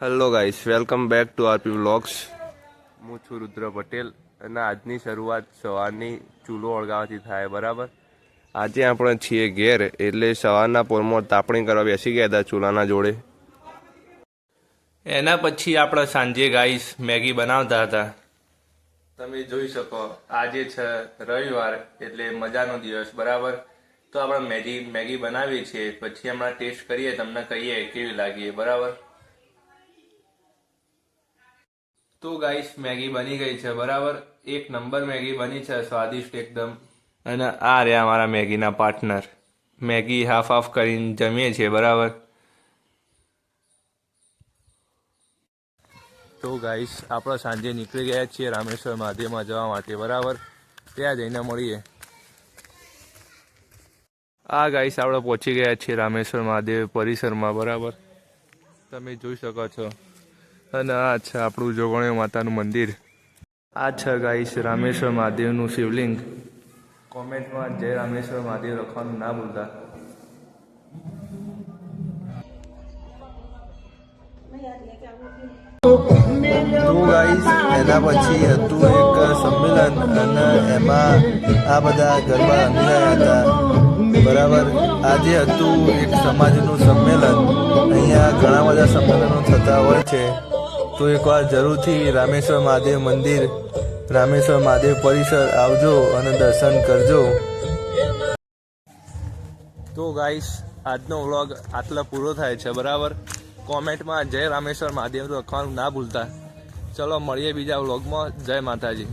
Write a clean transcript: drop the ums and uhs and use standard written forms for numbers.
Hello guys, welcome back to RP vlogs. હું છું રુદ્ર પટેલ અને આજની શરૂઆત સવારની ચૂલો ઓળગાવવાથી થાય. બરાબર, આજે આપણે છીએ ઘેર, એટલે સવારના પોરમાં તાપણી કરવા બેસી ગયા હતા ચૂલાના જોડે. એના પછી આપણે સાંજે ગાઈસ મેગી બનાવતા હતા. તમે જોઈ શકો, આજે છે રવિવાર એટલે મજાનો દિવસ. બરાબર, તો આપણે મેગી બનાવીએ છીએ. પછી હમણાં ટેસ્ટ કરીએ, તમને કહીએ કેવી લાગી. બરાબર, તો ગાઈસ મેગી બની ગઈ છે. બરાબર, એક નંબર મેગી બની છે, સ્વાદિષ્ટ એકદમ. અને આ રહ્યા મારા મેગીના પાર્ટનર. મેગી હાફ હાફ કરીને જમીએ છીએ. બરાબર, તો ગાઈસ આપણે સાંજે નીકળી ગયા છીએ રામેશ્વર મહાદેવમાં જવા માટે. બરાબર, ત્યાં જઈને મળીએ. આ ગાઈસ આપણે પહોંચી ગયા છીએ રામેશ્વર મહાદેવ પરિસરમાં. બરાબર, તમે જોઈ શકો છો. અને આ છે આપણું જોગણીયા માતાનું મંદિર. આ છે ગાઈસ રામેશ્વર મહાદેવનું શિવલિંગ. કોમેન્ટમાં જય રામેશ્વર મહાદેવ લખવાનું ના ભૂલતા. તો ગાઈસ એના પછી હતું એક સંમેલન અને એમાં આ બધા ગરબા રમી રહ્યા હતા. બરાબર, આજે હતું એક સમાજનું સંમેલન. અહીંયા ઘણા બધા સંમેલનો થતા હોય છે, તો એકવાર જરૂરથી રામેશ્વર મહાદેવ મંદિર, રામેશ્વર મહાદેવ પરિસર આવજો અને દર્શન કરજો. તો ગાઈસ આજનો વ્લોગ આટલા પૂરો થાય છે. બરાબર, કોમેન્ટમાં જય રામેશ્વર મહાદેવ લખવાનું ના ભૂલતા. ચલો મળીએ બીજા વ્લોગમાં. જય માતાજી.